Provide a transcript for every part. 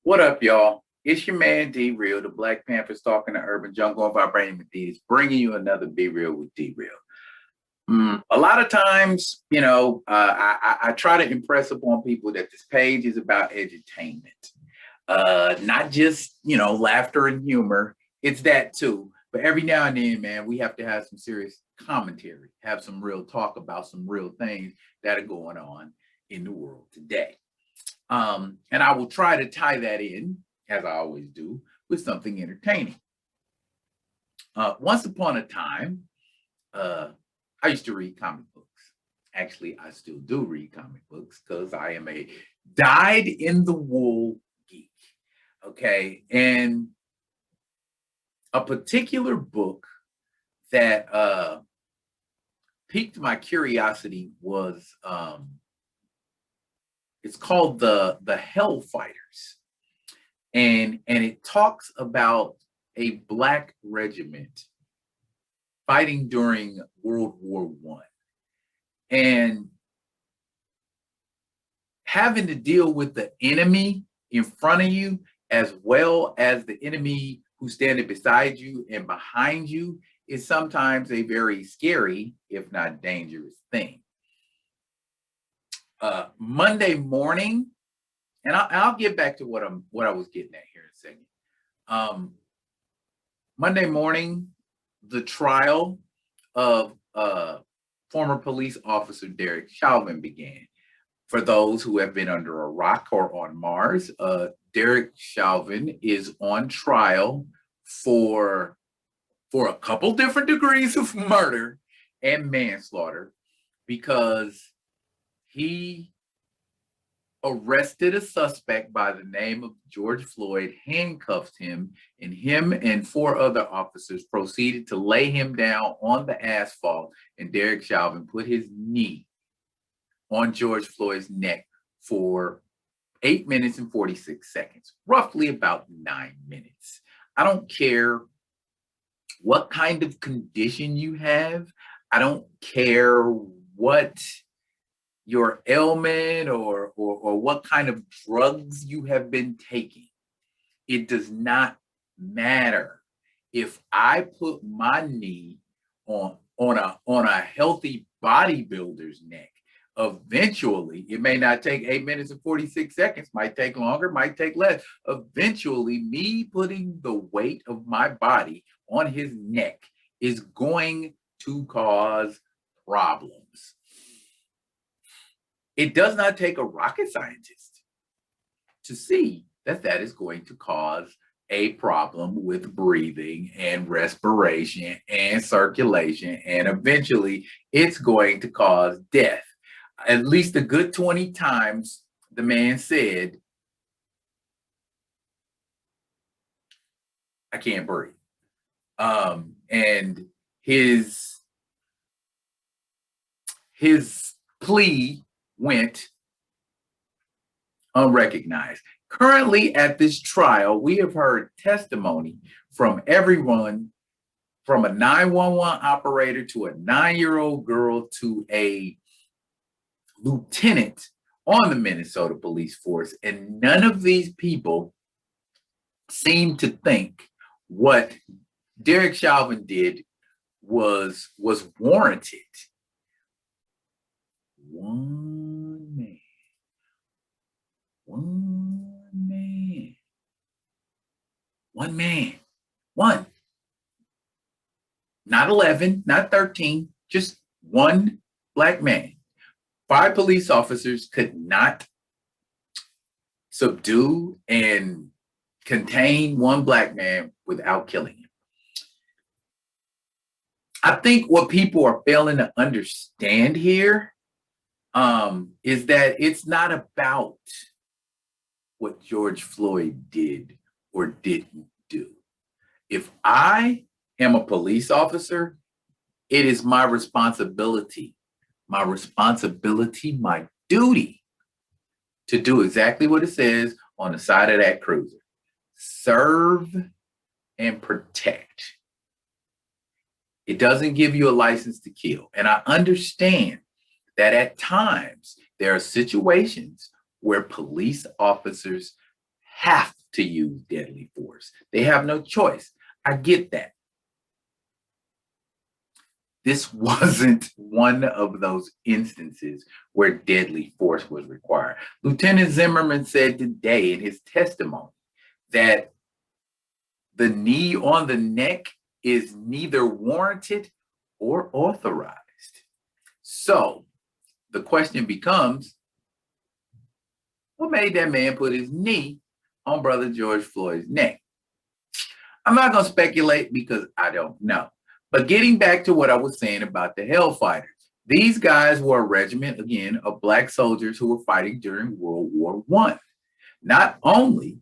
What up, y'all? It's your man D Real, the Black Panther stalking the urban jungle of vibrating with D's, bringing you another Be Real with D Real. A lot of times, I try to impress upon people that this page is about edutainment, not just laughter and humor. It's that too, but every now and then, man, we have to have some serious commentary, have some real talk about some real things that are going on in the world today. And I will try to tie that in, as I always do, with something entertaining. Once upon a time, I used to read comic books. Actually, I still do read comic books because I am a dyed-in-the-wool geek. Okay, and a particular book that piqued my curiosity was it's called the Hellfighters, and it talks about a Black regiment fighting during World War I, and having to deal with the enemy in front of you as well as the enemy who's standing beside you and behind you is sometimes a very scary, if not dangerous, thing. Monday morning, and I'll get back to what I was getting at here in a second. Monday morning, the trial of former police officer Derek Chauvin began. For those who have been under a rock or on Mars, Derek Chauvin is on trial for a couple different degrees of murder and manslaughter because he arrested a suspect by the name of George Floyd, handcuffed him, and him and four other officers proceeded to lay him down on the asphalt, and Derek Chauvin put his knee on George Floyd's neck for 8 minutes and 46 seconds, roughly about 9 minutes. I don't care what kind of condition you have. I don't care what your ailment or what kind of drugs you have been taking. It does not matter. If I put my knee on a healthy bodybuilder's neck, eventually, it may not take 8 minutes and 46 seconds, might take longer, might take less. Eventually, me putting the weight of my body on his neck is going to cause problems. It does not take a rocket scientist to see that that is going to cause a problem with breathing and respiration and circulation, and eventually it's going to cause death. At least a good 20 times, the man said, I can't breathe. And his plea went unrecognized. Currently at this trial, we have heard testimony from everyone from a 911 operator to a 9-year-old girl to a lieutenant on the Minnesota police force, and none of these people seem to think what Derek Chauvin did was warranted. One, not 11, not 13, just one Black man. 5 police officers could not subdue and contain one Black man without killing him. I think what people are failing to understand here is that it's not about what George Floyd did or didn't do. If I am a police officer, it is my responsibility, my duty to do exactly what it says on the side of that cruiser. Serve and protect. It doesn't give you a license to kill. And I understand that at times there are situations where police officers have to use deadly force. They have no choice. I get that. This wasn't one of those instances where deadly force was required. Lieutenant Zimmerman said today in his testimony that the knee on the neck is neither warranted or authorized. So the question becomes, what made that man put his knee on Brother George Floyd's neck? I'm not going to speculate because I don't know. But getting back to what I was saying about the Hellfighters, these guys were a regiment, again, of Black soldiers who were fighting during World War I. Not only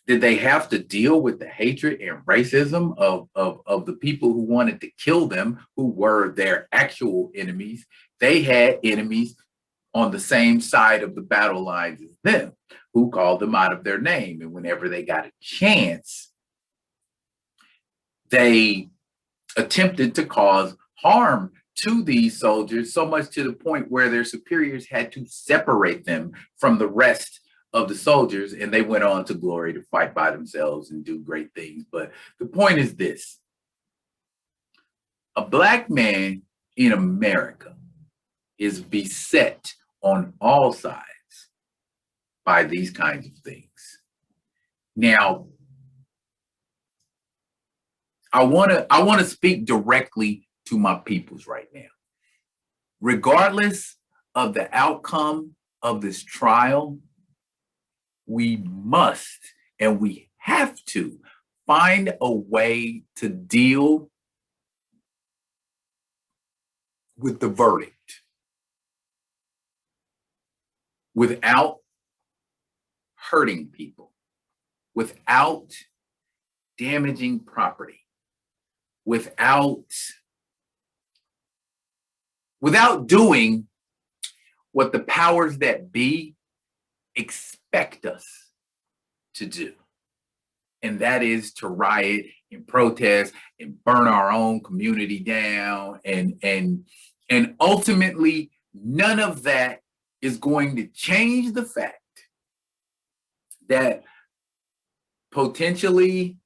did they have to deal with the hatred and racism of the people who wanted to kill them, who were their actual enemies, they had enemies on the same side of the battle lines as them, who called them out of their name. And whenever they got a chance, they attempted to cause harm to these soldiers, so much to the point where their superiors had to separate them from the rest of the soldiers, and they went on to glory to fight by themselves and do great things. But the point is this: a Black man in America is beset on all sides by these kinds of things. Now, I want to speak directly to my peoples right now. Regardless of the outcome of this trial, we must and we have to find a way to deal with the verdict without hurting people, without damaging property, without doing what the powers that be expect us to do. And that is to riot and protest and burn our own community down. And ultimately, none of that is going to change the fact that potentially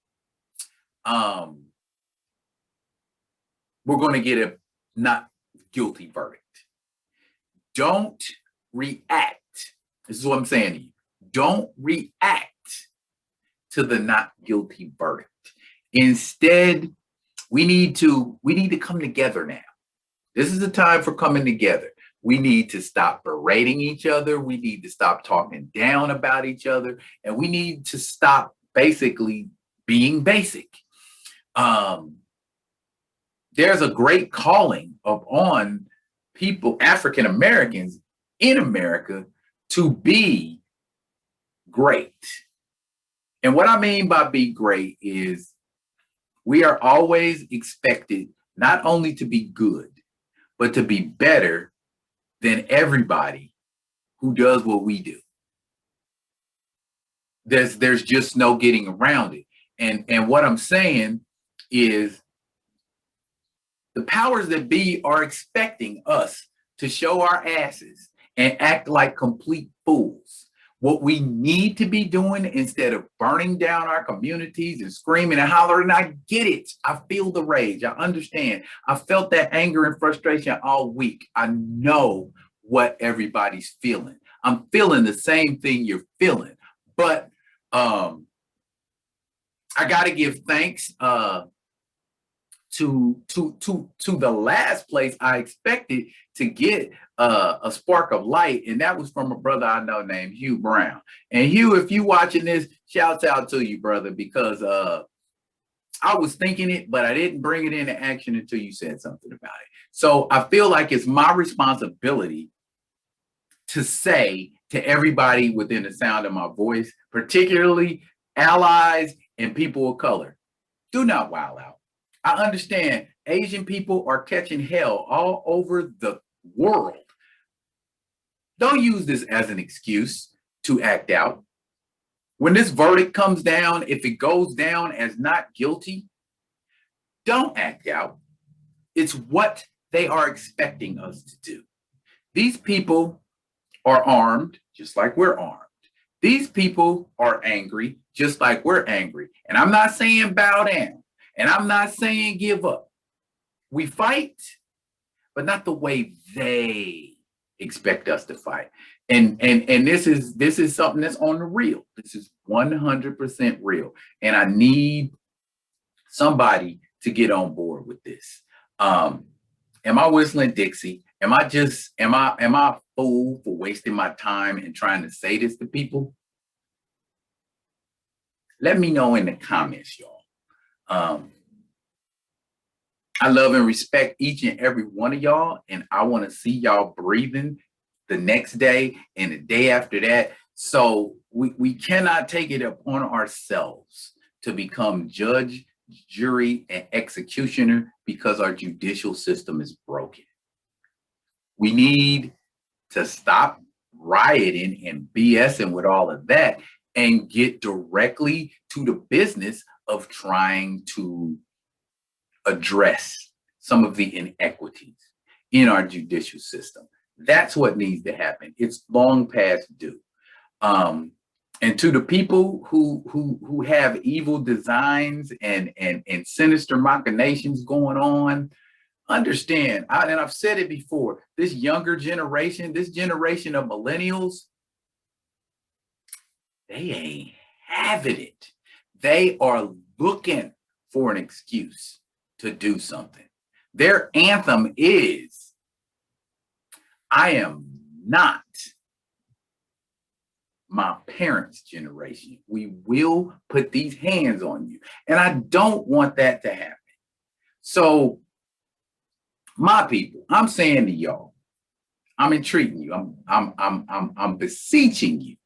we're going to get a not guilty verdict. Don't react. This is what I'm saying to you. Don't react to the not guilty verdict. Instead, we need to come together now. This is the time for coming together. We need to stop berating each other. We need to stop talking down about each other. And we need to stop basically being basic. There's a great calling on people, African Americans in America, to be great. And what I mean by be great is we are always expected not only to be good, but to be better than everybody who does what we do. There's just no getting around it. And what I'm saying is the powers that be are expecting us to show our asses and act like complete fools. What we need to be doing, instead of burning down our communities and screaming and hollering, I get it. I feel the rage. I understand. I felt that anger and frustration all week. I know what everybody's feeling. I'm feeling the same thing you're feeling. But I got to give thanks to the last place I expected to get a spark of light, and that was from a brother I know named Hugh Brown. And Hugh, if you watching this, shouts out to you, brother, because I was thinking it, but I didn't bring it into action until you said something about it. So I feel like it's my responsibility to say to everybody within the sound of my voice, particularly allies and people of color, do not wild out. I understand Asian people are catching hell all over the world. Don't use this as an excuse to act out. When this verdict comes down, if it goes down as not guilty, don't act out. It's what they are expecting us to do. These people are armed, just like we're armed. These people are angry just like we're angry. And I'm not saying bow down, and I'm not saying give up. We fight, but not the way they expect us to fight. And this is something that's on the real. This is 100% real. And I need somebody to get on board with this. Am I whistling Dixie? Am I a fool for wasting my time and trying to say this to people? Let me know in the comments, y'all. I love and respect each and every one of y'all, and I want to see y'all breathing the next day and the day after that. So we cannot take it upon ourselves to become judge, jury, and executioner because our judicial system is broken. We need to stop rioting and BSing with all of that and get directly to the business of trying to address some of the inequities in our judicial system. That's what needs to happen. It's long past due. And to the people who have evil designs and sinister machinations going on, understand, and I've said it before, this younger generation, this generation of millennials, they ain't having it. They are looking for an excuse to do something. Their anthem is, I am not my parents' generation. We will put these hands on you. And I don't want that to happen. So, my people, I'm saying to y'all, I'm entreating you, I'm beseeching you,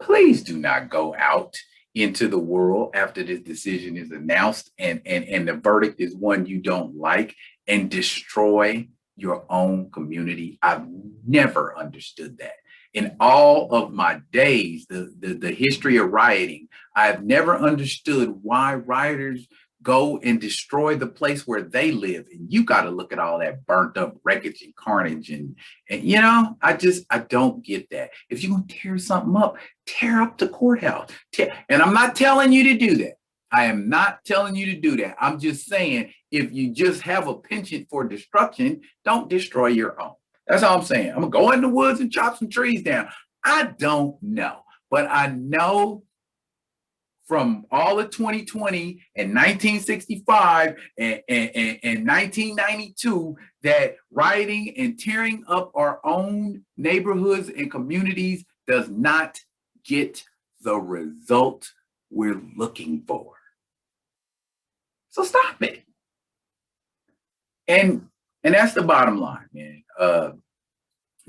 please do not go out into the world after this decision is announced and the verdict is one you don't like and destroy your own community. I've never understood that. In all of my days, the history of rioting, I've never understood why rioters go and destroy the place where they live. And you got to look at all that burnt up wreckage and carnage. And you know, I don't get that. If you're going to tear something up, tear up the courthouse. And I'm not telling you to do that. I am not telling you to do that. I'm just saying, if you just have a penchant for destruction, don't destroy your own. That's all I'm saying. I'm going to go in the woods and chop some trees down. I don't know. But I know from all of 2020 and 1965 and 1992 that rioting and tearing up our own neighborhoods and communities does not get the result we're looking for. So stop it. And that's the bottom line, man.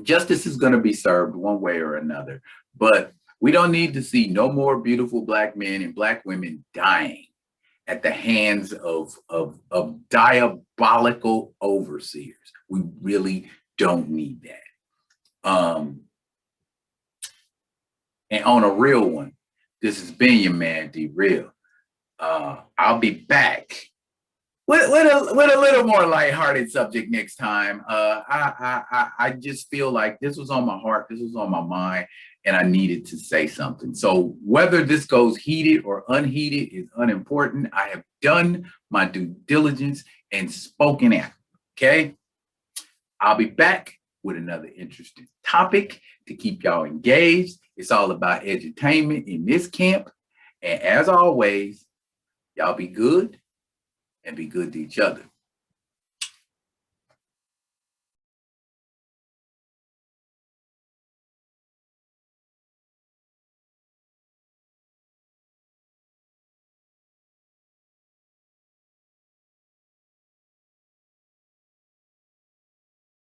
Justice is going to be served one way or another, but we don't need to see no more beautiful Black men and Black women dying at the hands of diabolical overseers. We really don't need that. And on a real one, this has been your man, D Real. I'll be back with a little more lighthearted subject next time. I just feel like this was on my heart, this was on my mind, and I needed to say something. So whether this goes heated or unheated is unimportant. I have done my due diligence and spoken out. Okay, I'll be back with another interesting topic to keep y'all engaged. It's all about edutainment in this camp, and as always, y'all be good and be good to each other.